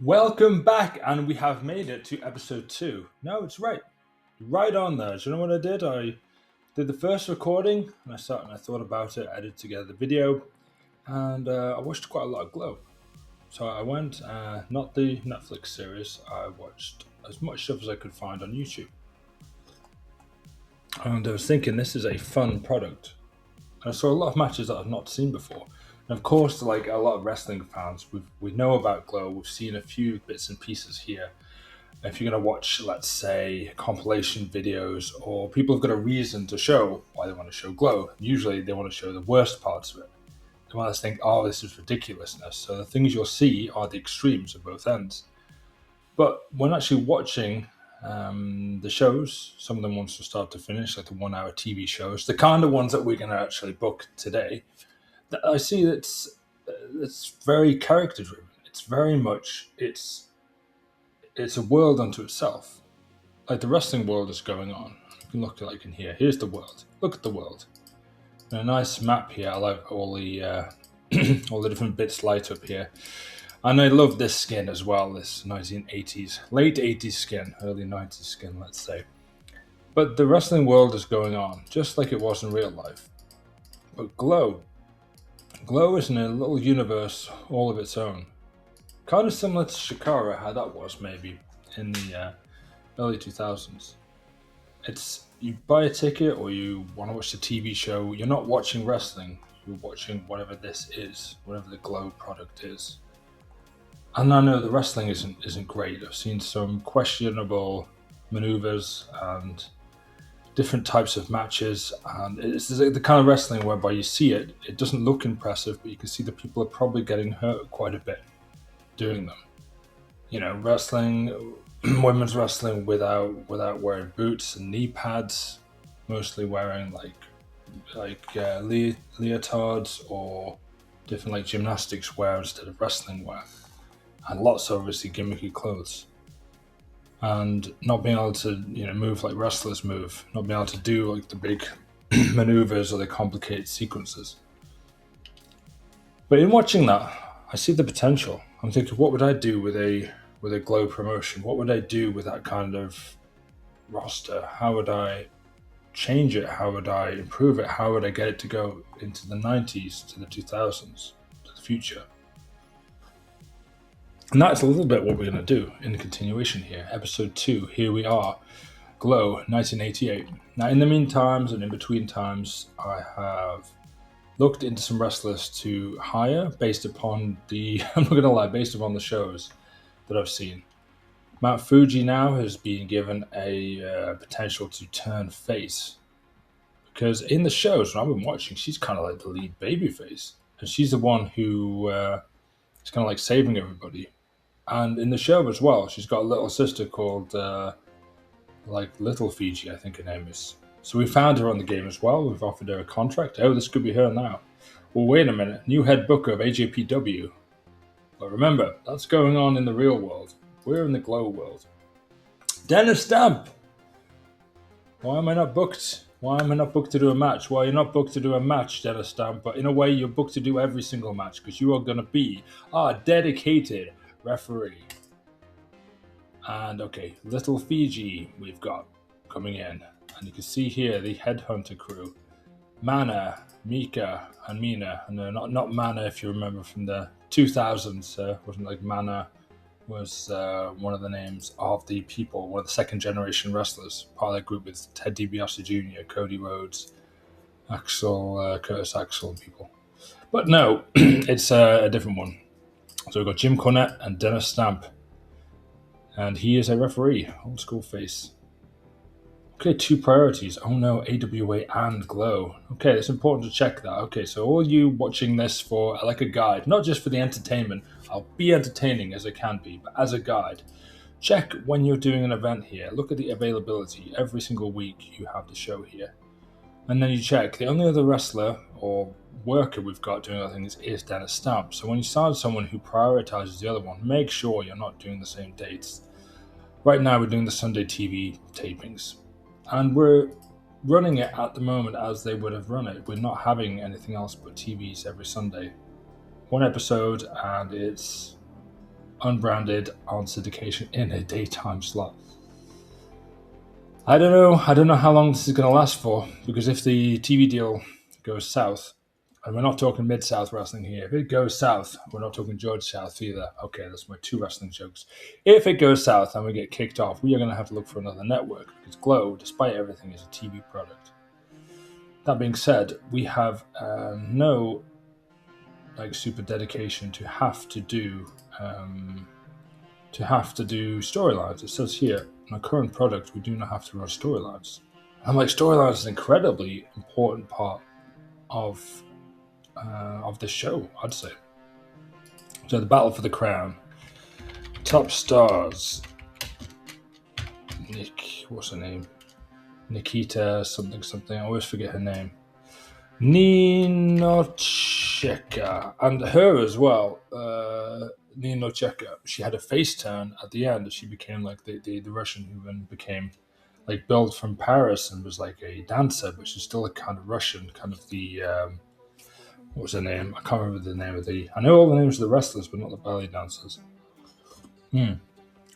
Welcome back, and we have made it to episode 2. No, it's right on there. Do you know what I did? I did the first recording, and I sat and I thought about it, edited together the video, and I watched quite a lot of Glow. So I went, not the Netflix series, I watched as much stuff as I could find on YouTube. And I was thinking, this is a fun product. And I saw a lot of matches that I've not seen before. And of course, like a lot of wrestling fans, we know about Glow. We've seen a few bits and pieces here. If you're going to watch, let's say, compilation videos, or people have got a reason to show why they want to show Glow, usually they want to show the worst parts of it. They want to think, oh, this is ridiculousness. So the things you'll see are the extremes of both ends. But when actually watching the shows, some of them ones from start to finish, like the 1 hour TV shows, the kind of ones that we're going to actually book today, I see that it's very character driven. It's very much, it's a world unto itself. Like the wrestling world is going on. You can look like in here. Here's the world. Look at the world. And a nice map here. I like all the all the different bits light up here. And I love this skin as well. This 1980s, late 80s skin, early 90s skin, let's say. But the wrestling world is going on, just like it was in real life. But Glow is in a little universe all of its own. Kind of similar to Shikara, how that was maybe in the early 2000s. It's you buy a ticket or you want to watch the TV show, you're not watching wrestling, you're watching whatever this is, whatever the Glow product is. And I know the wrestling isn't great. I've seen some questionable maneuvers and different types of matches, and it's the kind of wrestling whereby you see it doesn't look impressive, but you can see that people are probably getting hurt quite a bit doing them. You know, wrestling, women's wrestling without wearing boots and knee pads, mostly wearing leotards or different like gymnastics wear instead of wrestling wear, and lots of obviously gimmicky clothes. And not being able to, move like wrestlers move, not being able to do like the big maneuvers or the complicated sequences. But in watching that, I see the potential. I'm thinking, what would I do with a Glow promotion? What would I do with that kind of roster? How would I change it? How would I improve it? How would I get it to go into the 90s, to the 2000s, to the future? And that's a little bit what we're going to do in the continuation here. Episode 2, here we are, Glow, 1988. Now, in the meantime and in between times, I have looked into some wrestlers to hire based upon I'm not going to lie, based upon the shows that I've seen. Mount Fuji now has been given a potential to turn face. Because in the shows, when I've been watching, she's kind of like the lead babyface. And she's the one who is kind of like saving everybody. And in the show as well, she's got a little sister called Little Fiji, I think her name is. So we found her on the game as well. We've offered her a contract. Oh, this could be her now. Well, wait a minute. New head booker of AJPW. But remember, that's going on in the real world. We're in the Glow world. Dennis Stamp! Why am I not booked? Why am I not booked to do a match? Well, you're not booked to do a match, Dennis Stamp, but in a way, you're booked to do every single match because you are going to be our dedicated referee. And okay, Little Fiji we've got coming in. And you can see here the Headhunter crew. Mana, Mika, and Mina. No, not Mana if you remember from the 2000s. Wasn't like Mana was one of the names of the people, one of the second generation wrestlers. Part of that group with Ted DiBiase Jr., Cody Rhodes, Curtis Axel and people. But no, it's a different one. So we've got Jim Cornette and Dennis Stamp. And he is a referee, old school face. Okay, 2 priorities. Oh no, AWA and Glow. Okay, it's important to check that. Okay, so all you watching this for like a guide, not just for the entertainment. I'll be entertaining as I can be, but as a guide. Check when you're doing an event here. Look at the availability. Every single week you have the show here. And then you check. The only other wrestler or worker we've got doing other things is Dennis Stamp. So when you start someone who prioritizes the other one, make sure you're not doing the same dates. Right now we're doing the Sunday TV tapings. And we're running it at the moment as they would have run it. We're not having anything else but TVs every Sunday. One episode, and it's unbranded on syndication in a daytime slot. I don't know how long this is going to last for, because if the TV deal goes south, and we're not talking Mid-South wrestling here, if it goes south, we're not talking George South either. Okay, that's my 2 wrestling jokes. If it goes south and we get kicked off, we are going to have to look for another network, because G.L.O.W, despite everything, is a TV product. That being said, we have no super dedication to have to do storylines. It says here, in our current product, we do not have to run storylines. And storylines is an incredibly important part of the show, I'd say. So the battle for the crown. Top stars. What's her name? Nikita something. I always forget her name. Ninocheka. And her as well. Ninocheka. She had a face turn at the end. She became the Russian who then became billed from Paris and was a dancer, but she's still a kind of Russian, kind of the what was her name? I can't remember the name of I know all the names of the wrestlers, but not the ballet dancers. I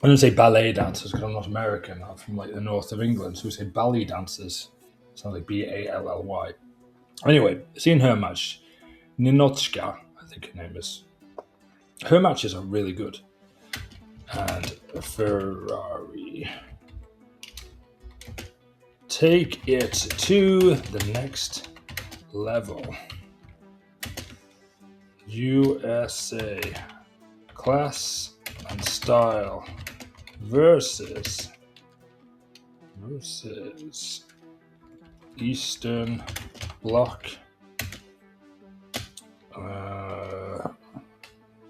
don't say ballet dancers because I'm not American. I'm from the north of England, so we say ballet dancers. Sounds like Bally. Anyway, seeing her match, Ninochka, I think her name is. Her matches are really good. And Ferrari. Take it to the next level. USA. Class and style versus Eastern Bloc. I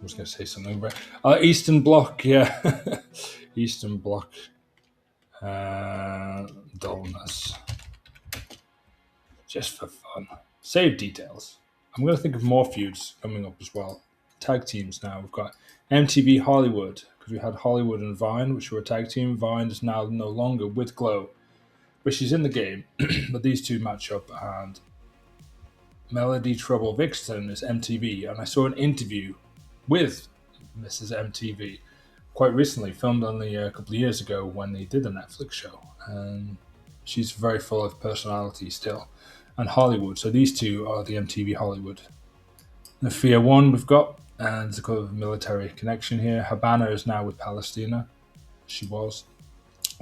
was going to say something about Eastern Bloc, yeah. Eastern Bloc dullness. Just for fun. Save details. I'm going to think of more feuds coming up as well. Tag teams now. We've got MTV Hollywood, because we had Hollywood and Vine, which were a tag team. Vine is now no longer with G.L.O.W, but she's in the game. But these two match up, and Melody Trouble Vixen is MTV. And I saw an interview with Mrs. MTV quite recently, filmed only a couple of years ago when they did the Netflix show. And she's very full of personality still. And Hollywood. So these two are the MTV Hollywood. The Fear One we've got, and there's a kind of military connection here. Habana is now with Palestina. She was.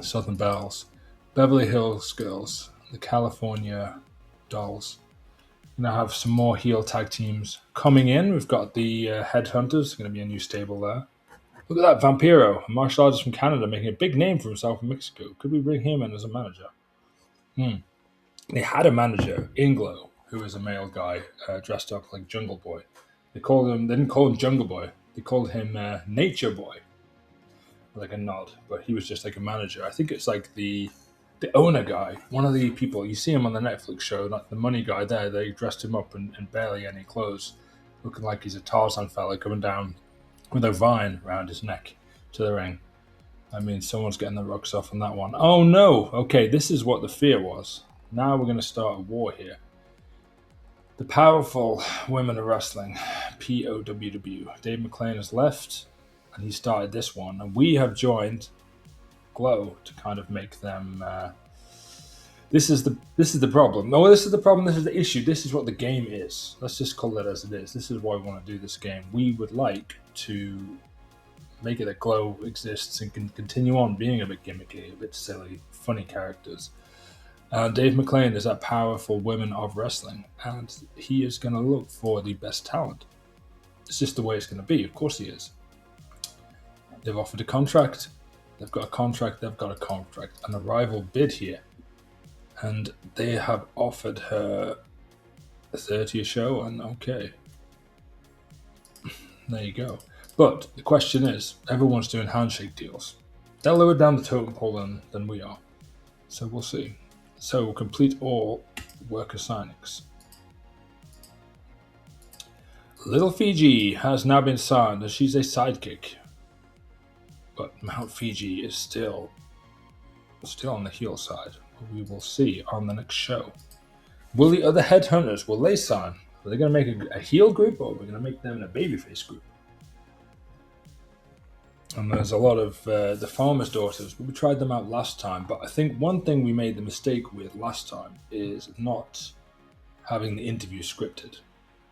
Southern Bells. Beverly Hills Girls. The California Dolls. We're going to have some more heel tag teams coming in. We've got the Headhunters. Going to be a new stable there. Look at that, Vampiro, a martial artist from Canada, making a big name for himself in Mexico. Could we bring him in as a manager? They had a manager in G.L.O.W, who was a male guy dressed up like Jungle Boy. They didn't call him Jungle Boy. They called him Nature Boy, like a nod. But he was just like a manager. I think it's like the owner guy, one of the people. You see him on the Netflix show, like the money guy there. They dressed him up in barely any clothes, looking like he's a Tarzan fella coming down with a vine around his neck to the ring. I mean, someone's getting the rocks off on that one. Oh no! Okay, this is what the fear was. Now we're going to start a war here. The powerful women of wrestling, POWW. Dave McClain has left, and he started this one. And we have joined G.L.O.W to kind of make them... This is the problem. No, this is the problem. This is the issue. This is what the game is. Let's just call it as it is. This is why we want to do this game. We would like to make it that G.L.O.W exists and can continue on being a bit gimmicky, a bit silly, funny characters. Dave McClain is that powerful women of wrestling, and he is going to look for the best talent. It's just the way it's going to be. Of course he is. They've offered a contract. They've got a contract. They've got a contract. And a rival bid here. And they have offered her a 30 a show, and okay. There you go. But the question is, everyone's doing handshake deals. They're lower down the totem pole than we are. So we'll see. So we'll complete all worker signings. Little Fiji has now been signed, and she's a sidekick. But Mount Fiji is still on the heel side. We will see on the next show. Will the other headhunters, will they sign? Are they going to make a heel group, or are we going to make them in a babyface group? And there's a lot of the farmers' daughters, but we tried them out last time. But I think one thing we made the mistake with last time is not having the interview scripted,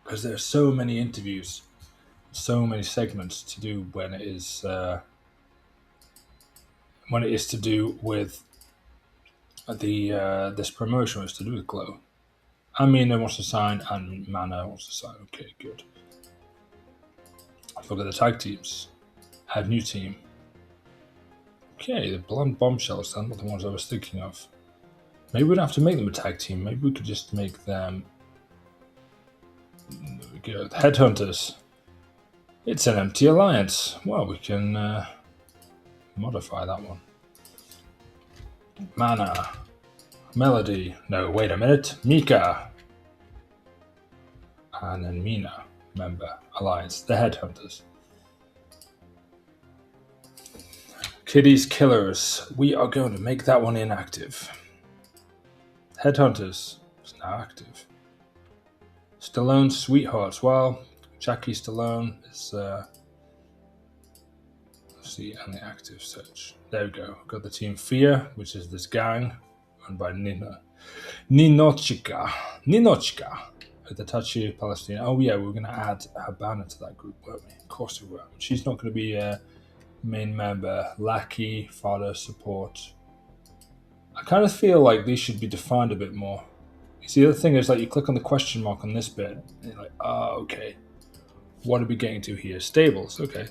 because there are so many interviews, so many segments to do when it is to do with the this promotion, is to do with G.L.O.W. Amina wants to sign, and Mana wants to sign. Okay, good. Look at the tag teams. Add new team. Okay, the blonde bombshells, then, not the ones I was thinking of. Maybe we don't have to make them a tag team. Maybe we could just make them. There we go. The Headhunters. It's an empty alliance. Well, we can modify that one. Mana. Melody. No, wait a minute. Mika. And then Mina. Member. Alliance. The Headhunters. Kitty's Killers. We are going to make that one inactive. Headhunters is now active. Stallone's Sweethearts. Well, Jackie Stallone is see on the active search. There we go. Got the team Fear, which is this gang run by Ninochka. With the touchy Palestine. Oh yeah, we were gonna add Habana to that group, weren't we? Of course we were. She's not gonna be a main member. Lackey, fodder, support. I kind of feel like these should be defined a bit more. You see, the other thing is, like, you click on the question mark on this bit, and you're like, okay. What are we getting to here? Stables, okay.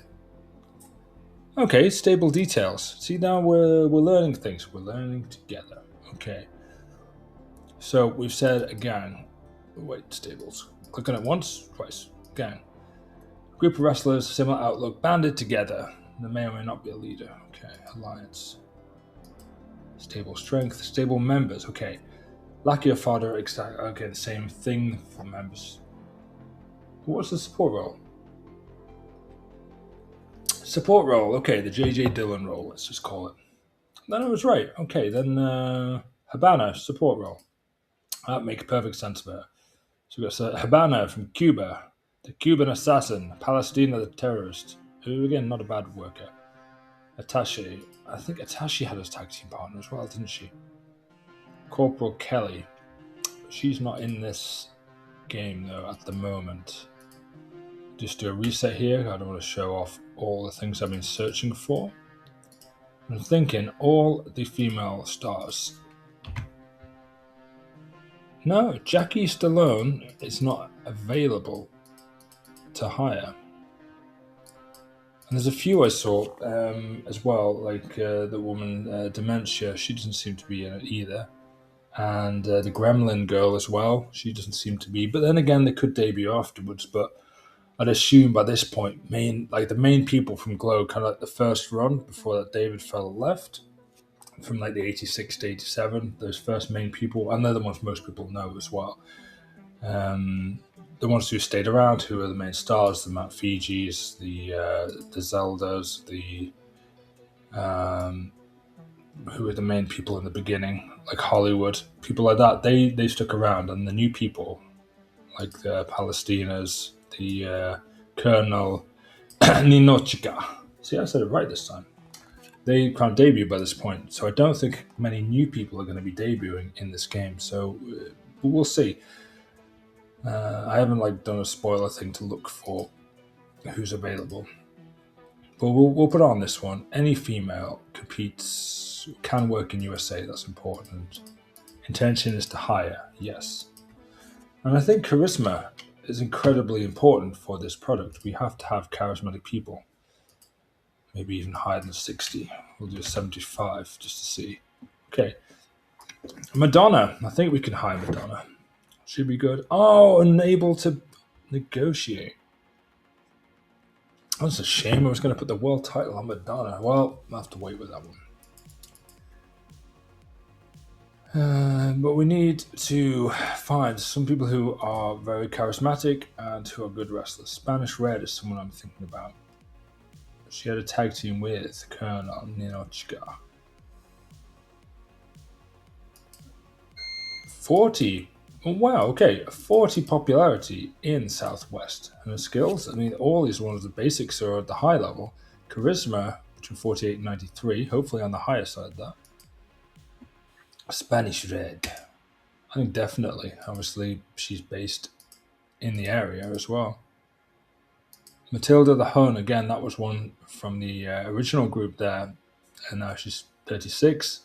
Okay, stable details. See, now we're learning things. We're learning together. Okay. So we've said a gang. Wait, stables. Click on it once, twice. Gang. Group of wrestlers, similar outlook, banded together. There may or may not be a leader. Okay, alliance. Stable strength, stable members. Okay. Lackey or fodder, exact. Okay, the same thing for members. What's the support role? Support role. Okay, the J.J. Dillon role. Let's just call it. Then I was right. Okay, then Habana support role. That makes perfect sense there. So we've got Habana from Cuba, the Cuban assassin. Palestina, the terrorist. Who again, not a bad worker. Attache. I think Attache had a tag team partner as well, didn't she? Corporal Kelly. She's not in this game though at the moment. Just do a reset here. I don't want to show off all the things I've been searching for. I'm thinking all the female stars. No, Jackie Stallone is not available to hire. And there's a few I saw as well, like the woman Dementia. She doesn't seem to be in it either. And the Gremlin girl as well. She doesn't seem to be. But then again, they could debut afterwards. But I'd assume by this point, the main people from G.L.O.W, kind of like the first run before that David Fell left, from like the 86 to 87, those first main people, and they're the ones most people know as well. The ones who stayed around, who are the main stars, the Mount Fijis, the Zeldas, who were the main people in the beginning, like Hollywood, people like that, they stuck around, and the new people, like the Palestinas, the Colonel Ninochka. See, I said it right this time. They can't debut by this point, so I don't think many new people are going to be debuting in this game. So we'll see. I haven't done a spoiler thing to look for who's available, but we'll put on this one. Any female competes, can work in USA. That's important. Intention is to hire. Yes, and I think charisma is incredibly important for this product. We have to have charismatic people. Maybe even higher than 60. We'll do 75 just to see. Okay. Madonna. I think we can hire Madonna. Should be good. Oh, unable to negotiate. That's a shame. I was going to put the world title on Madonna. Well, I'll have to wait with that one. But we need to find some people who are very charismatic and who are good wrestlers. Spanish Red is someone I'm thinking about. She had a tag team with Colonel Ninochka. 40. Oh, wow, okay. 40 popularity in Southwest. And her skills, I mean, all these ones, the basics are at the high level. Charisma, between 48 and 93, hopefully on the higher side of that. Spanish Red. I think definitely. Obviously, she's based in the area as well. Matilda the Hun, again, that was one from the original group there. And now she's 36.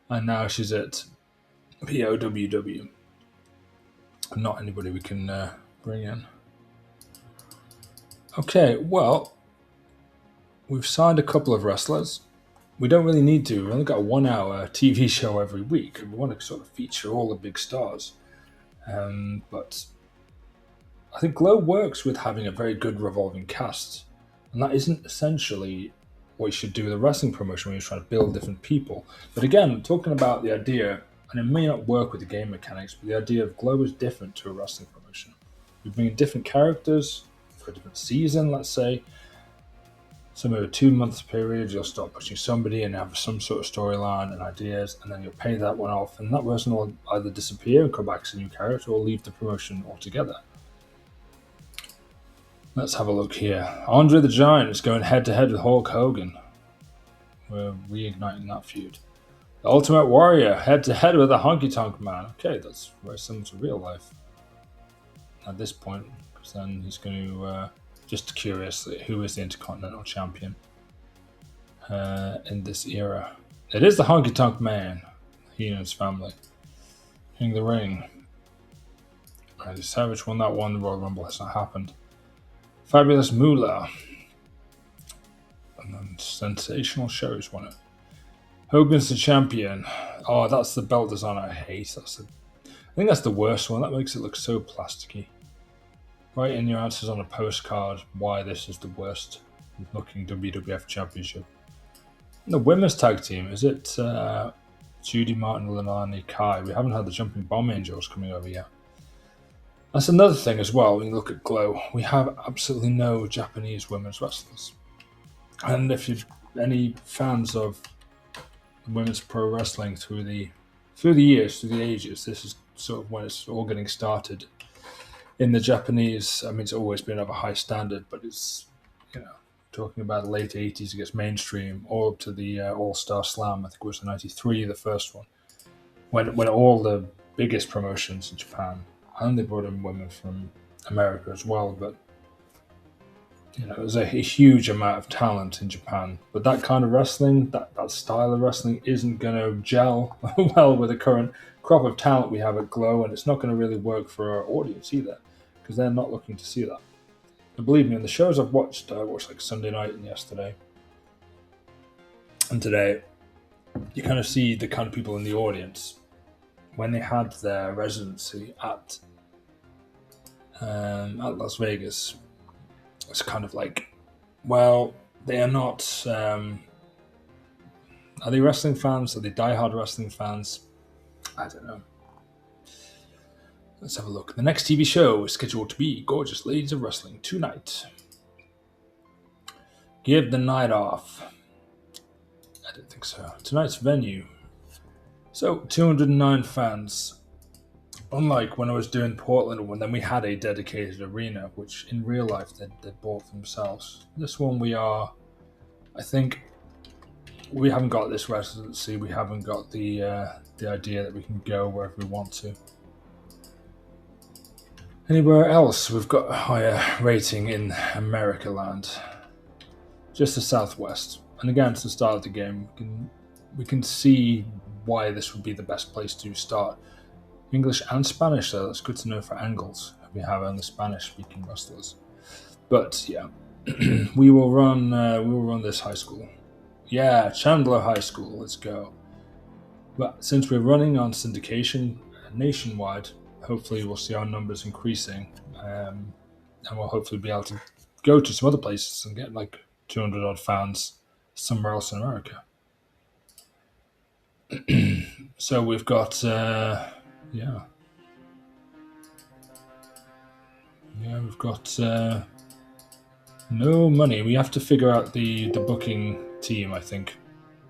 And now she's at POWW. Not anybody we can bring in. Okay, well, we've signed a couple of wrestlers. We don't really need to. We've only got a 1 hour TV show every week, and we want to sort of feature all the big stars. But I think G.L.O.W works with having a very good revolving cast, and that isn't essentially what you should do with a wrestling promotion when you're trying to build different people. But again, talking about the idea, and it may not work with the game mechanics, but the idea of G.L.O.W is different to a wrestling promotion. We bring in different characters for a different season, let's say. So over a 2-month period, you'll start pushing somebody and have some sort of storyline and ideas, and then you'll pay that one off, and that person will either disappear and come back as a new character or leave the promotion altogether. Let's have a look here. Andre the Giant is going head-to-head with Hulk Hogan. We're reigniting that feud. The Ultimate Warrior head-to-head with the Honky Tonk Man. Okay, that's very similar to real life at this point, because then he's going to... just curiously, who is the Intercontinental Champion in this era? It is the Honky Tonk Man. He and his family. King of the Ring. Randy Savage won that one. The Royal Rumble has not happened. Fabulous Moolah. And then Sensational Shows won it. Hogan's the champion. Oh, that's the belt design I hate. I think that's the worst one. That makes it look so plasticky. Write in your answers on a postcard why this is the worst looking WWF Championship. And the women's tag team, is it Judy Martin, Leilani Kai? We haven't had the Jumping Bomb Angels coming over yet. That's another thing as well when you look at G.L.O.W. We have absolutely no Japanese women's wrestlers. And if you're any fans of women's pro wrestling through the years, through the ages, this is sort of when it's all getting started. In the Japanese, I mean, it's always been of a high standard, but it's, talking about the late 80s, it gets mainstream, all up to the All-Star Slam, I think it was in 93, the first one, when all the biggest promotions in Japan, and they brought in women from America as well, but, there's a huge amount of talent in Japan, but that kind of wrestling, that style of wrestling isn't going to gel well with the current crop of talent we have at G.L.O.W, and it's not going to really work for our audience either, because they're not looking to see that. And believe me, in the shows I've watched, I watched like Sunday night and yesterday, and today, you kind of see the kind of people in the audience when they had their residency at Las Vegas. It's kind of like, well, they are not. Are they wrestling fans? Are they diehard wrestling fans? I don't know. Let's have a look. The next TV show is scheduled to be Gorgeous Ladies of Wrestling tonight. Give the night off. I don't think so. Tonight's venue. So, 209 fans. Unlike when I was doing Portland, when then we had a dedicated arena, which in real life they bought themselves. This one I think, we haven't got this residency. We haven't got the idea that we can go wherever we want to. Anywhere else, we've got a higher rating in America land. Just the Southwest. And again, it's the start of the game. We can see why this would be the best place to start. English and Spanish, though. That's good to know for angles. We have only Spanish-speaking wrestlers. But yeah, we will run this high school. Yeah, Chandler High School. Let's go. But since we're running on syndication nationwide, hopefully we'll see our numbers increasing, and we'll hopefully be able to go to some other places and get like 200 odd fans somewhere else in America. So we've got we've got no money. We have to figure out the booking team, I think,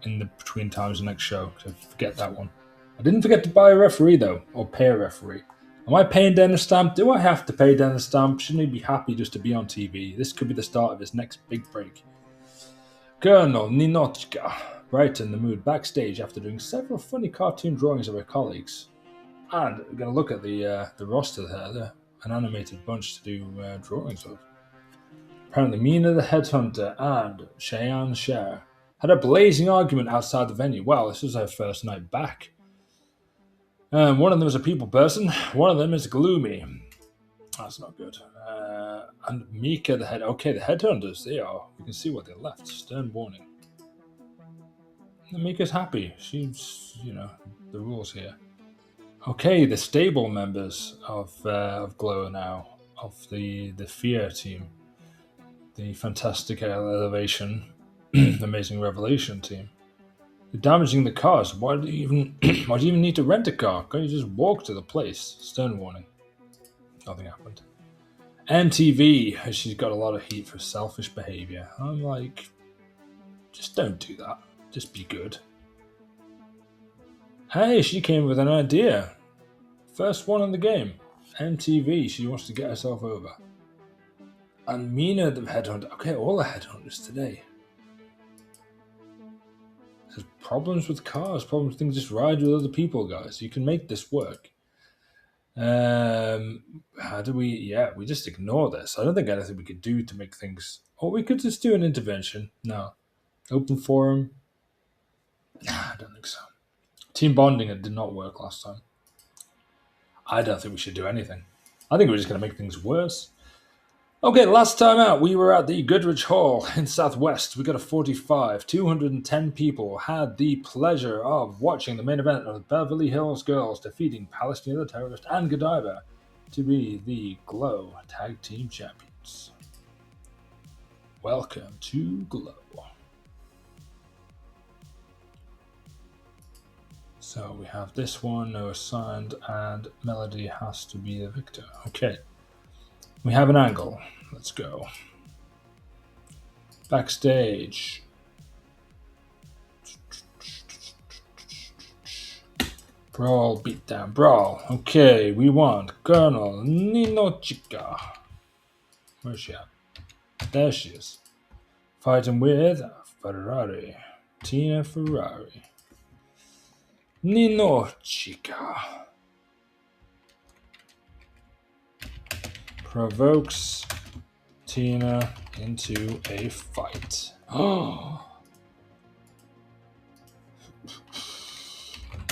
in the between times of the next show. So forget that one. I didn't forget to buy a referee though, or pay a referee. Am I paying Dennis Stamp? Do I have to pay Dennis Stamp? Shouldn't he be happy just to be on TV? This could be the start of his next big break. Colonel Ninochka, bright in the mood backstage after doing several funny cartoon drawings of her colleagues. And we're going to look at the roster there. They're an animated bunch to do drawings of. Apparently, Mina the Headhunter and Cheyenne Cher had a blazing argument outside the venue. Well, this was her first night back. One of them is a people person, one of them is gloomy. That's not good. And Mika the Headhunters, they are. You can see what they left. Stern warning. And Mika's happy. She's, the rules here. Okay, the stable members of G.L.O.W now, of the Fear team. The Fantastic Elevation, Amazing Revelation team. You're damaging the cars. Why do you even need to rent a car? Can't you just walk to the place? Stern warning. Nothing happened. MTV, she's got a lot of heat for selfish behavior. I'm like, just don't do that. Just be good. Hey, she came with an idea. First one in the game. MTV, she wants to get herself over. And Mina the Headhunter. Okay, all the Headhunters today. There's problems with cars, problems with things. Just ride with other people, guys. You can make this work. How do we? Yeah, we just ignore this. I don't think anything we could do to make things. Or we could just do an intervention. No. Open forum. Nah, I don't think so. Team bonding, it did not work last time. I don't think we should do anything. I think we're just going to make things worse. Okay, last time out, we were at the Goodrich Hall in Southwest. We got a 45. 210 people had the pleasure of watching the main event of the Beverly Hills Girls defeating Palestina the Terrorist and Godiva to be the G.L.O.W Tag Team Champions. Welcome to G.L.O.W. So we have this one, no assigned, and Melody has to be the victor. Okay. We have an angle. Let's go. Backstage. Brawl, beatdown, brawl. Okay, we want Colonel Ninochka. Where's she at? There she is. Fighting with Ferrari. Tina Ferrari. Ninochka. Provokes Tina into a fight. Oh.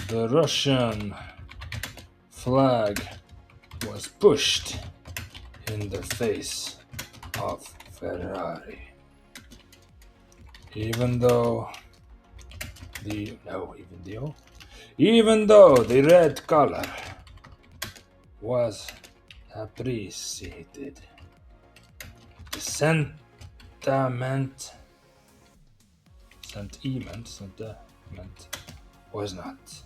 The Russian flag was pushed in the face of Ferrari. Even though the red color was appreciated, the sentiment was not.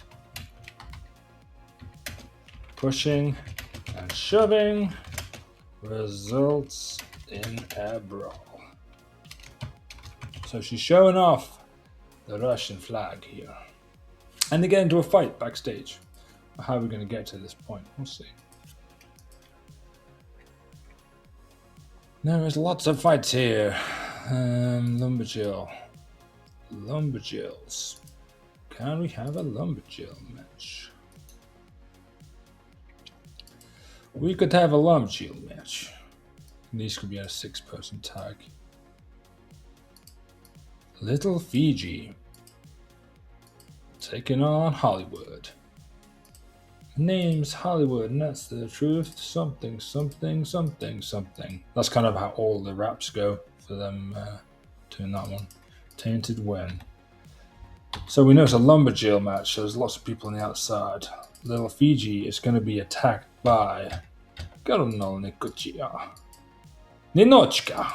Pushing and shoving results in a brawl. So she's showing off the Russian flag here. And they get into a fight backstage. How are we going to get to this point? We'll see. There is lots of fights here. Lumberjill. Lumberjills. Can we have a Lumberjill match? We could have a Lumberjill match. These could be a 6-person tag. Little Fiji. Taking on Hollywood. Name's Hollywood, and that's the truth. Something, something, something, something. That's kind of how all the raps go for them doing that one. Tainted When. So we know it's a Lumberjill match, so there's lots of people on the outside. Little Fiji is going to be attacked by Colonel Ninochka.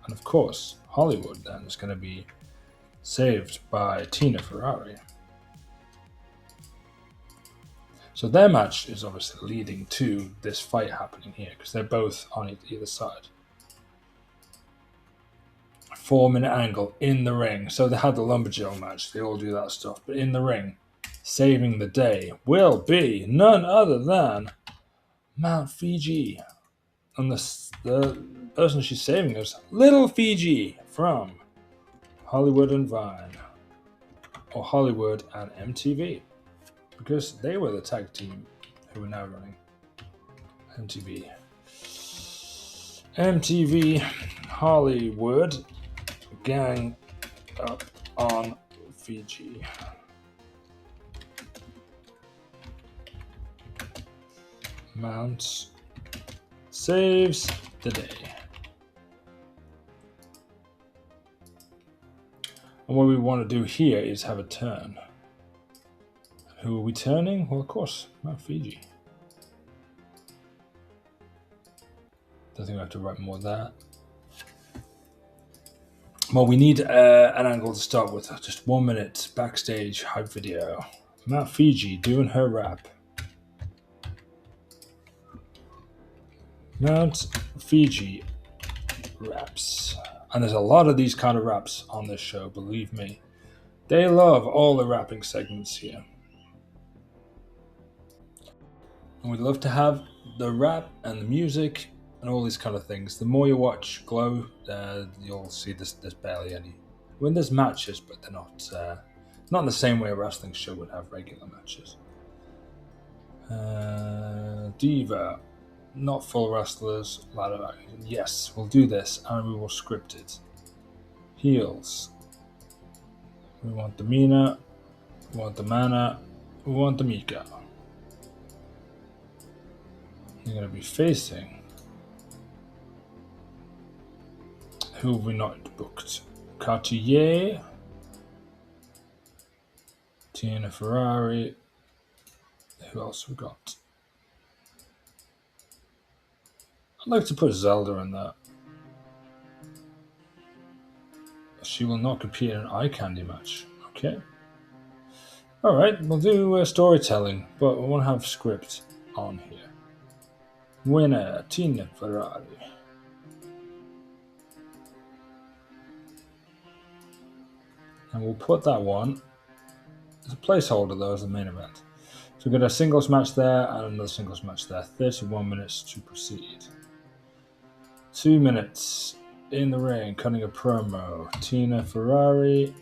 And of course, Hollywood then is going to be saved by Tina Ferrari. So their match is obviously leading to this fight happening here because they're both on either side. 4-minute angle in the ring. So they had the Lumberjill match. They all do that stuff. But in the ring, saving the day will be none other than Mount Fiji. And the person she's saving is Little Fiji from Hollywood and Vine, or Hollywood and MTV, because they were the tag team who are now running MTV. MTV Hollywood gang up on Fiji. Mount saves the day. And what we want to do here is have a turn. Who are we turning? Well, of course, Mount Fiji. Don't think I have to write more of that. Well, we need an angle to start with. Just 1 minute backstage hype video. Mount Fiji doing her rap. Mount Fiji raps. And there's a lot of these kind of raps on this show, believe me. They love all the rapping segments here. And we'd love to have the rap and the music and all these kind of things. The more you watch Glow, you'll see there's barely any. When there's matches, but they're not in the same way a wrestling show would have regular matches. Diva, not full wrestlers, ladder action. Yes, we'll do this, and we will script it. Heels. We want the Mina, we want the Mana, we want the Mika. You're going to be facing. Who have we not booked? Cartier, Tina Ferrari. Who else we got? I'd like to put Zelda in that. She will not compete in an eye candy match. Okay. Alright, we'll do storytelling, but we want to have script on here. Winner, Tina Ferrari. And we'll put that one as a placeholder though as the main event. So we've got a singles match there and another singles match there. 31 minutes to proceed. 2 minutes in the ring, cutting a promo. Tina Ferrari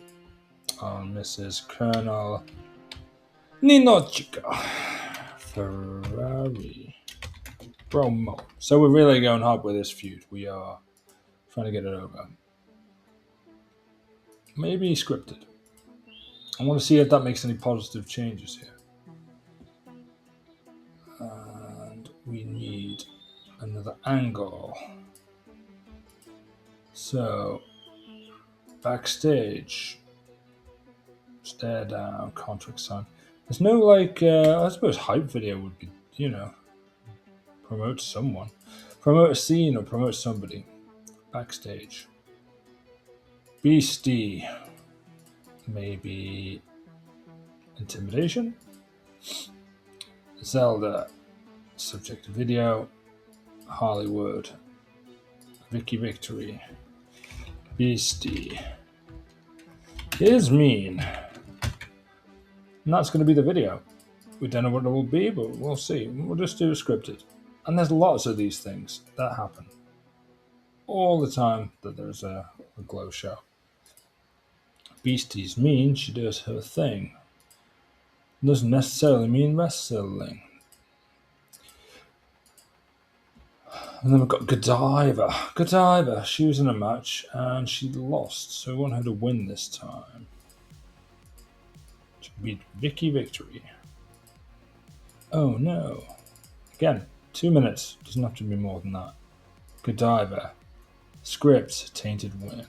on Mrs. Colonel Ninochika Ferrari promo. So we're really going hard with this feud. We are trying to get it over. Maybe scripted. I want to see if that makes any positive changes here. And we need another angle. So, backstage. Stare down, contract sign. There's no I suppose hype video would be, promote someone. Promote a scene or promote somebody. Backstage. Beastie. Maybe intimidation. Zelda. Subject to video. Hollywood. Vicky Victory. Beastie. Is mean. And that's going to be the video. We don't know what it will be, but we'll see. We'll just do it scripted. And there's lots of these things that happen all the time that there's a Glow show. Beastie's mean, she does her thing. Doesn't necessarily mean wrestling. And then we've got Godiva. Godiva, she was in a match and she lost, so we want her to win this time. To beat Vicky Victory. Oh no. Again, 2 minutes. Doesn't have to be more than that. Godiva. Script, tainted win.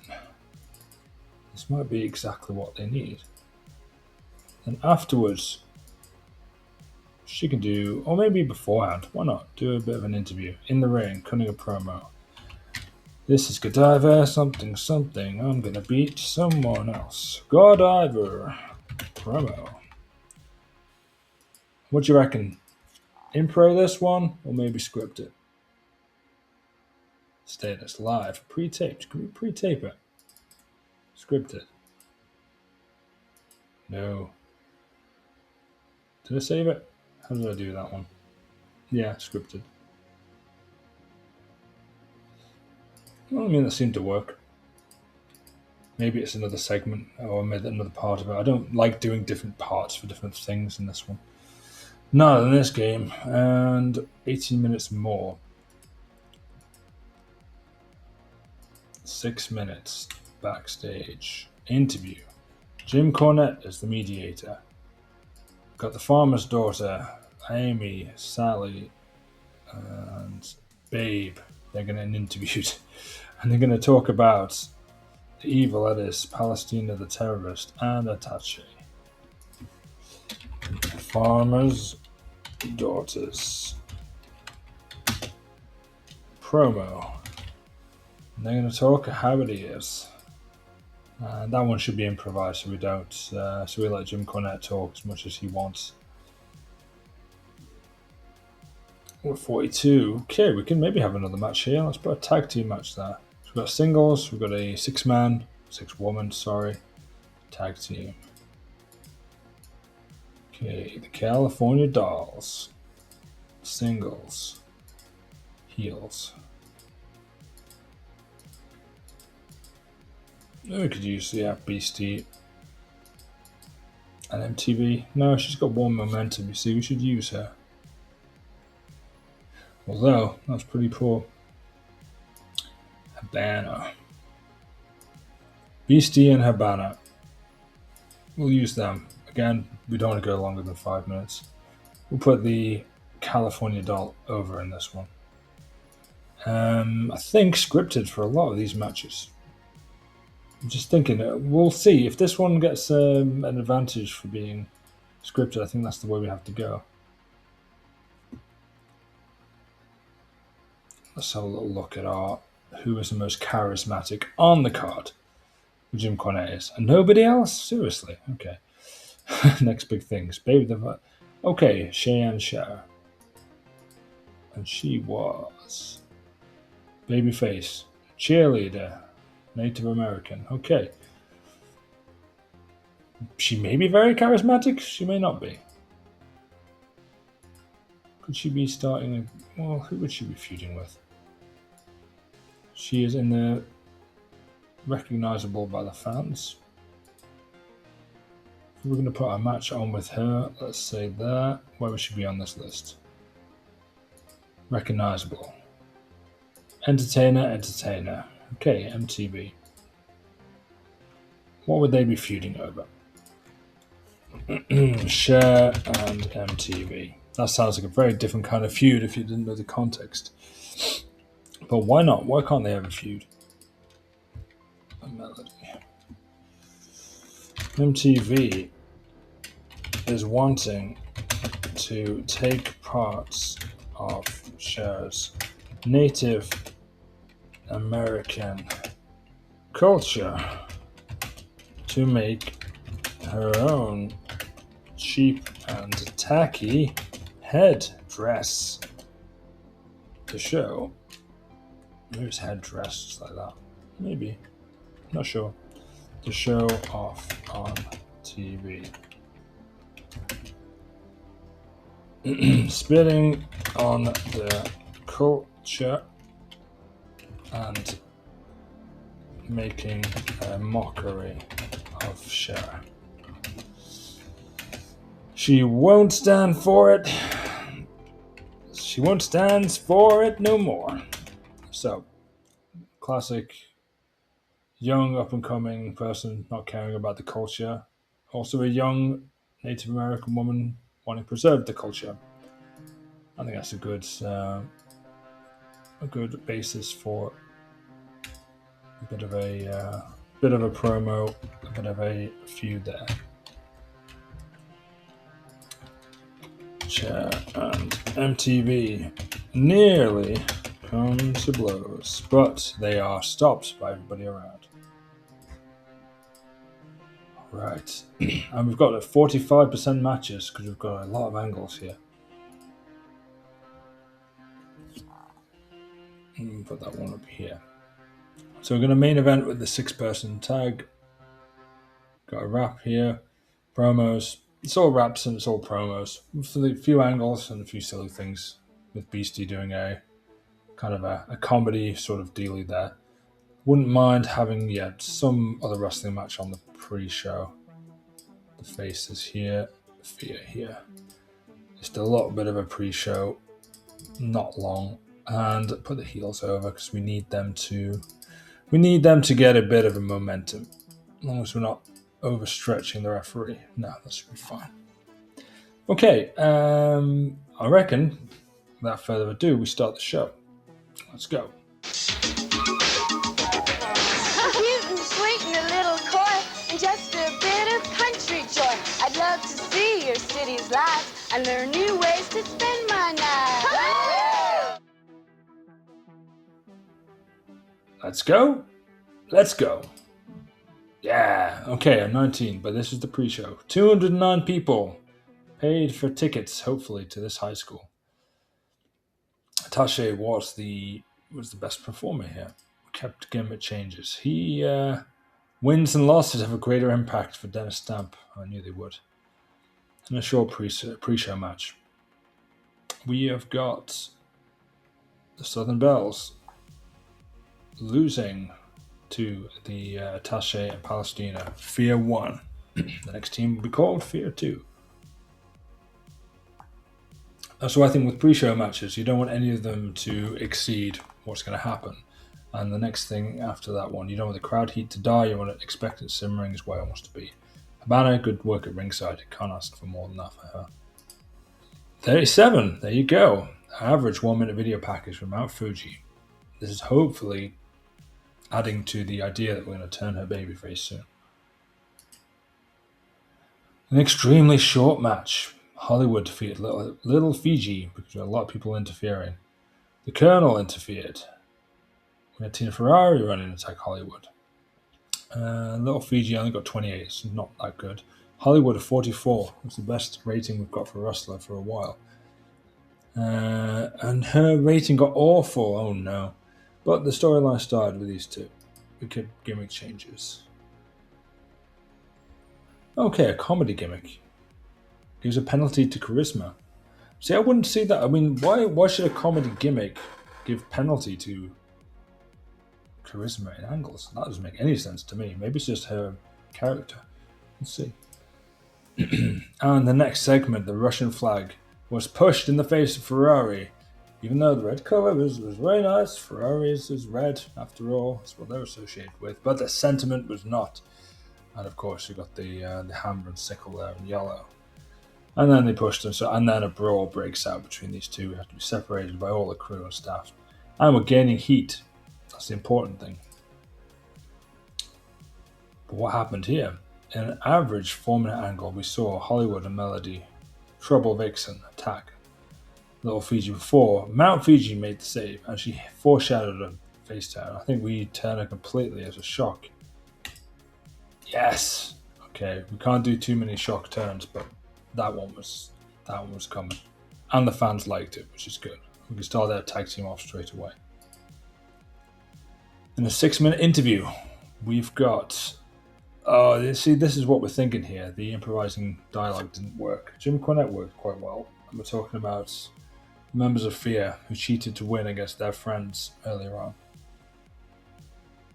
This might be exactly what they need. And afterwards, she can do, or maybe beforehand, why not? Do a bit of an interview in the ring, cutting a promo. This is Godiva, something, something. I'm gonna beat someone else. Godiva. Promo. What do you reckon? Impro this one, or maybe script it? Status live, pre-taped. Can we pre-tape it? Script it. No. Did I save it? How did I do that one? Yeah, scripted. Well, I mean, that seemed to work. Maybe it's another segment or maybe another part of it. I don't like doing different parts for different things in this one. Not in this game. And 18 minutes more. 6 minutes backstage. Interview. Jim Cornette is the mediator. Got the farmer's daughter, Amy, Sally, and Babe. They're getting interviewed. And they're going to talk about the evil that is Palestina the terrorist and Attache. Farmer's daughters. Promo. And they're going to talk how it is. And that one should be improvised, so we don't. So we let Jim Cornette talk as much as he wants. We're 42. Okay, we can maybe have another match here. Let's put a tag team match there. So we've got singles. We've got a 6-woman, tag team. Okay, the California Dolls. Singles. Heels. We could use, Beastie and MTV. No, she's got one momentum, you see. We should use her. Although, that's pretty poor. Habana. Beastie and Habana. We'll use them. Again, we don't want to go longer than 5 minutes. We'll put the California Doll over in this one. I think scripted for a lot of these matches. I'm just thinking, we'll see. If this one gets an advantage for being scripted, I think that's the way we have to go. Let's have a little look at who is the most charismatic on the card. Jim Cornette is. And nobody else? Seriously? Okay. Next big things. Baby the... Okay, Cheyenne Cher. And she was... Babyface. Cheerleader. Native American. Okay. She may be very charismatic. She may not be. Could she be starting... Well, who would she be feuding with? She is in the... recognizable by the fans. If we're going to put a match on with her, let's say that. Where would she be on this list? Recognizable. Entertainer. Okay, MTV. What would they be feuding over? Cher and MTV. That sounds like a very different kind of feud if you didn't know the context. But why not? Why can't they have a feud? A melody. MTV is wanting to take parts of Cher's Native American culture to make her own cheap and tacky headdress to show. Maybe it's headdress just like that. Maybe. Not sure. To show off on TV. Spitting on the culture and making a mockery of Cher. She won't stand for it. She won't stand for it no more. So, classic young up-and-coming person not caring about the culture. Also a young Native American woman wanting to preserve the culture. I think that's a good basis for a bit of a promo, a bit of a feud there. Cher and MTV nearly come to blows, but they are stopped by everybody around. Right, and we've got 45% matches because we've got a lot of angles here. Put that one up here. So we're going to main event with the 6-person tag. Got a wrap here, promos. It's all raps and it's all promos. A few angles and a few silly things with Beastie doing a kind of a comedy sort of dealy there. Wouldn't mind having some other wrestling match on the pre-show. The Face is here, Fear here. Just a little bit of a pre-show, not long, and put the heels over because we need them to get a bit of a momentum. As long as we're not overstretching the referee. No, that should be fine. Okay, I reckon, without further ado, we start the show. Let's go. Cute and sweet and a little coy, and just a bit of country joy. I'd love to see your city's lights and learn new ways to spend my night. Let's go. Let's go. Yeah, okay, I'm 19, but this is the pre-show. 209 people paid for tickets, hopefully, to this high school. Tache was the best performer here. Kept gimmick changes. He wins and losses have a greater impact for Dennis Stamp. I knew they would. In a short pre-show match, we have got the Southern Bells losing to the Tache and Palestina. Fear 1. The next team will be called Fear 2. So I think with pre-show matches, you don't want any of them to exceed what's going to happen. And the next thing after that one, you don't want the crowd heat to die. You want to expect it simmering is where it wants to be. Habana, good work at ringside. You can't ask for more than that for her. 37. There you go. Average 1 minute video package from Mount Fuji. This is hopefully adding to the idea that we're going to turn her babyface soon. An extremely short match. Hollywood defeated Little Fiji because there were a lot of people interfering. The Colonel interfered. We had Tina Ferrari running Attack Hollywood. Little Fiji only got 28, so not that good. Hollywood at 44. It's the best rating we've got for a wrestler for a while. And her rating got awful. Oh no. But the storyline started with these two. We could gimmick changes. Okay, a comedy gimmick. Gives a penalty to charisma. See, I wouldn't see that. I mean, why should a comedy gimmick give penalty to charisma in angles? That doesn't make any sense to me. Maybe it's just her character. Let's see. And the next segment, the Russian flag, was pushed in the face of Ferrari. Even though the red color was very nice, Ferrari's is red, after all. That's what they're associated with. But the sentiment was not. And of course, you got the hammer and sickle there in yellow. And then they pushed them, and then a brawl breaks out between these two. We have to be separated by all the crew and staff. And we're gaining heat. That's the important thing. But what happened here? In an average 4-minute angle, we saw Hollywood and Melody trouble Vixen attack Little Fiji before. Mount Fiji made the save, and she foreshadowed a face turn. I think we turn her completely as a shock. Yes! Okay, we can't do too many shock turns, but that one was coming. And the fans liked it, which is good. We can start their tag team off straight away. In a 6-minute interview, we've got... see, this is what we're thinking here. The improvising dialogue didn't work. Jim Cornette worked quite well. And we're talking about members of Fear who cheated to win against their friends earlier on.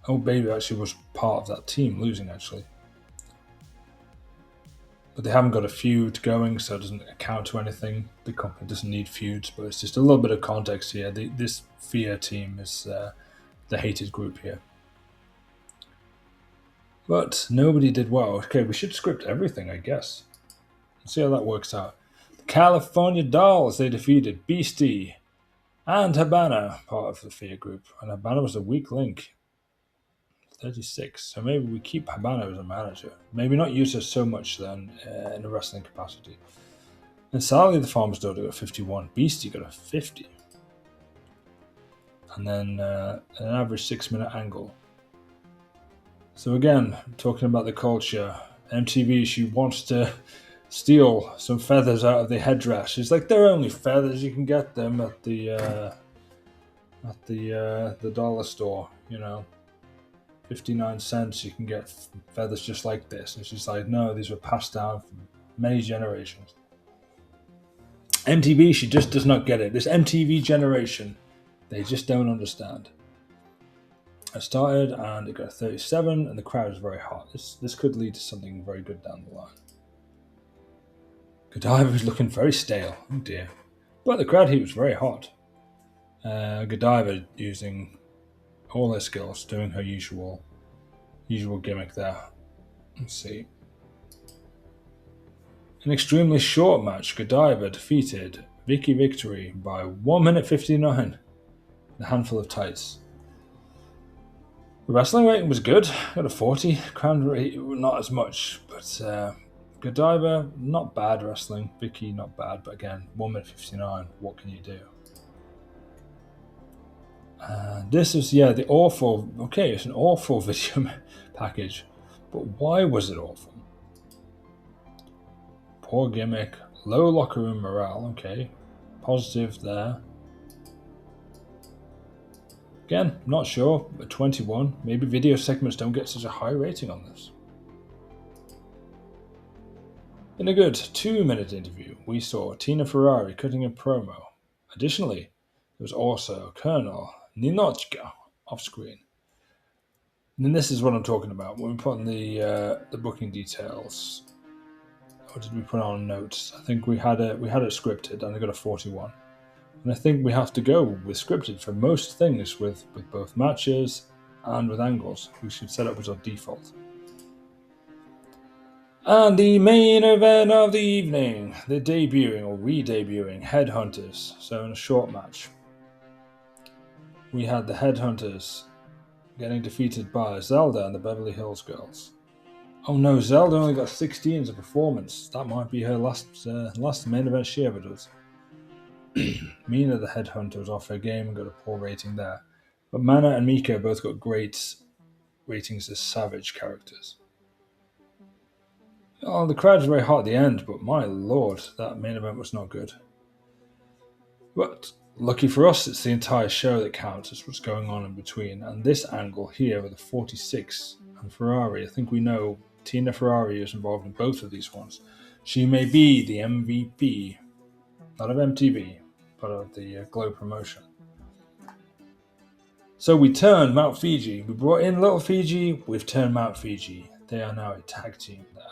Oh Baby actually was part of that team, losing actually. But they haven't got a feud going, so it doesn't account to anything. The company doesn't need feuds, but it's just a little bit of context here. This Fear team is the hated group here. But nobody did well. Okay, we should script everything, I guess. Let's see how that works out. The California Dolls, they defeated Beastie and Habana, part of the Fear group. And Habana was a weak link. 36. So maybe we keep Habana as a manager. Maybe not use her so much then in a wrestling capacity. And Sally the Farmer's Daughter got 51. Beastie got a 50. And then an average 6-minute angle. So again, talking about the culture, MTV, she wants to steal some feathers out of the headdress. She's like, they're only feathers. You can get them at the dollar store, 59 cents, you can get feathers just like this. And she's like, no, these were passed down from many generations. MTV, she just does not get it. This MTV generation, they just don't understand. I started and it got 37 and the crowd is very hot. This could lead to something very good down the line. Godiva was looking very stale. Oh dear. But the crowd heat was very hot. Godiva using all her skills, doing her usual gimmick there. Let's see. An extremely short match, Godiva defeated Vicky Victory by 1 minute 59. A handful of tights. The wrestling rating was good. Got a 40. Crowd rate not as much, but Godiva not bad wrestling. Vicky not bad, but again 1 minute 59. What can you do? This is the awful. Okay, it's an awful video package, but why was it awful? Poor gimmick, low locker room morale. Okay, positive there. Again, not sure, but 21. Maybe video segments don't get such a high rating on this. In a good 2-minute interview, we saw Tina Ferrari cutting a promo. Additionally, there was also Colonel Ninochka off screen. And this is what I'm talking about. When we put in the booking details, what did we put on notes? I think we had it scripted and I got a 41. And I think we have to go with scripted for most things with both matches and with angles. We should set up as our default. And the main event of the evening, the debuting or re-debuting Headhunters. So in a short match, we had the Headhunters getting defeated by Zelda and the Beverly Hills Girls. Oh no, Zelda only got 16 as a performance. That might be her last main event she ever does. Mina the Headhunter was off her game and got a poor rating there. But Mana and Mika both got great ratings as Savage characters. Oh, the crowd was very hot at the end, but my lord, that main event was not good. But lucky for us, it's the entire show that counts. It's what's going on in between. And this angle here with the 46 and Ferrari, I think we know Tina Ferrari is involved in both of these ones. She may be the MVP, not of MTV, but of the G.L.O.W promotion. So we turned Mount Fiji. We brought in Little Fiji. We've turned Mount Fiji. They are now a tag team there.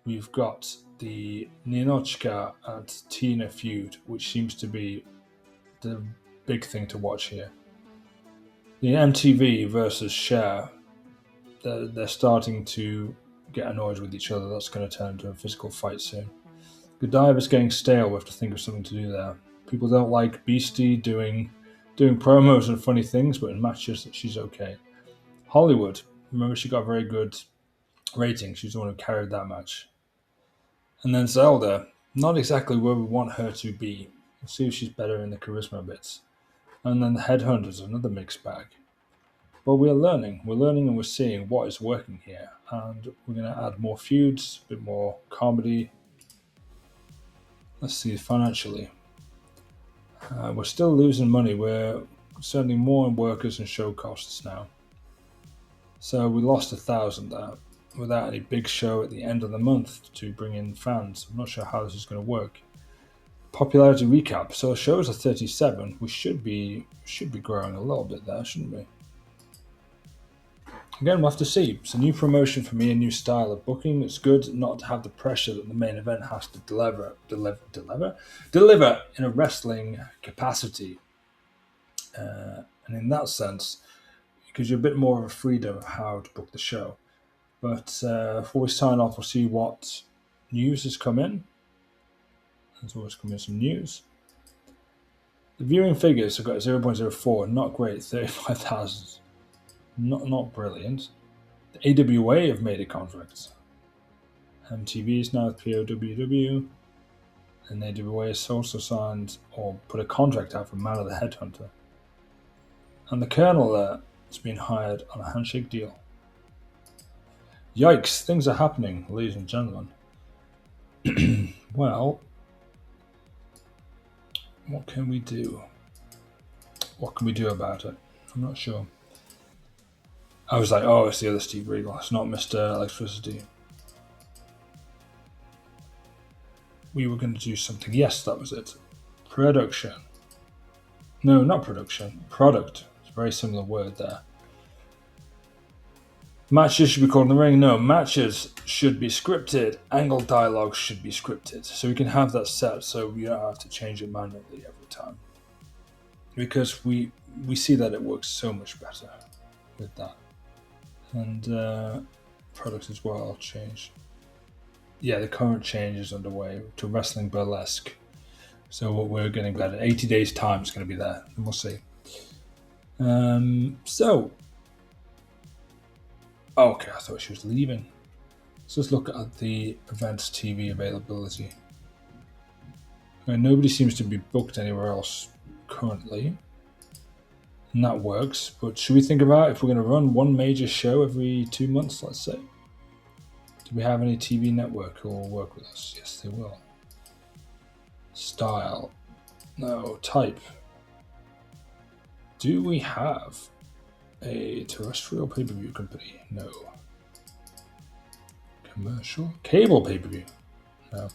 We've got the Ninochka and Tina feud, which seems to be the big thing to watch here. The MTV versus Cher, they're starting to get annoyed with each other. That's going to turn into a physical fight soon. Godiva's getting stale. We have to think of something to do there. People don't like Beastie doing promos and funny things, but in matches she's okay. Hollywood, remember she got very good rating. She's the one who carried that match. And then Zelda, not exactly where we want her to be. We'll see if she's better in the charisma bits. And then the Headhunters, another mixed bag. But we're learning and we're seeing what is working here. And we're going to add more feuds, a bit more comedy. Let's see financially. We're still losing money. We're sending more in workers and show costs now. So we lost 1,000 there without any big show at the end of the month to bring in fans. I'm not sure how this is going to work. Popularity recap. So shows are 37. We should be growing a little bit there, shouldn't we? Again, we'll have to see. It's a new promotion for me, a new style of booking. It's good not to have the pressure that the main event has to deliver in a wrestling capacity. And in that sense, it gives you a bit more of a freedom of how to book the show. But before we sign off, we'll see what news has come in. There's always come in some news. The viewing figures have got 0.04, not great, 35,000. Not brilliant. The AWA have made a contract. MTV is now with POWW. And AWA has also signed or put a contract out for Mana the Headhunter. And the Colonel has been hired on a handshake deal. Yikes, things are happening, ladies and gentlemen. Well, what can we do? What can we do about it? I'm not sure. I was like, oh, it's the other Steve Regal. It's not Mr. Electricity. We were going to do something. Yes, that was it. Production. No, not production. Product. It's a very similar word there. Matches should be called in the ring. No, matches should be scripted. Angle dialogue should be scripted. So we can have that set so we don't have to change it manually every time. Because we see that it works so much better with that. And products as well I'll change. Yeah, the current change is underway to Wrestling Burlesque. So what we're getting better. 80 days time is going to be there. And we'll see. Okay, I thought she was leaving. So let's look at the events TV availability. Nobody seems to be booked anywhere else currently. And that works. But should we think about if we're going to run one major show every 2 months, let's say? Do we have any TV network who will work with us? Yes, they will. Style. No. Type. Do we have a terrestrial pay-per-view company? No. Commercial? Cable pay-per-view? No.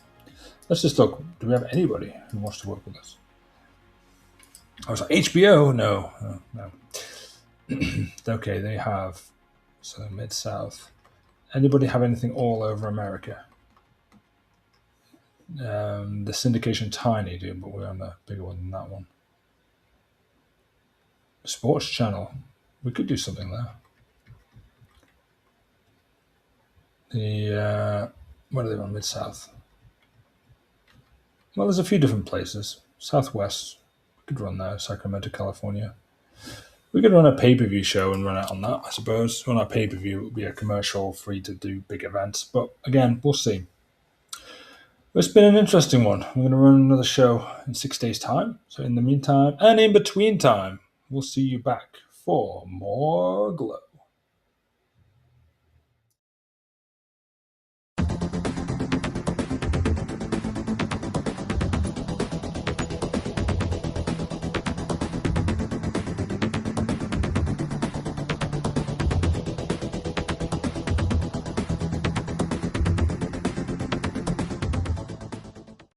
Let's just look. Do we have anybody who wants to work with us? I was like, HBO? No. Okay, they have. So Mid-South. Anybody have anything all over America? The syndication tiny, dude, but we're on a bigger one than that one. Sports channel. We could do something there. What are they on Mid-South? Well, there's a few different places. Southwest. We could run there. Sacramento, California. We could run a pay-per-view show and run it on that, I suppose. On our pay-per-view, it would be a commercial free to do big events. But again, we'll see. It's been an interesting one. We're going to run another show in 6 days' time. So in the meantime, and in between time, we'll see you back for more Glow.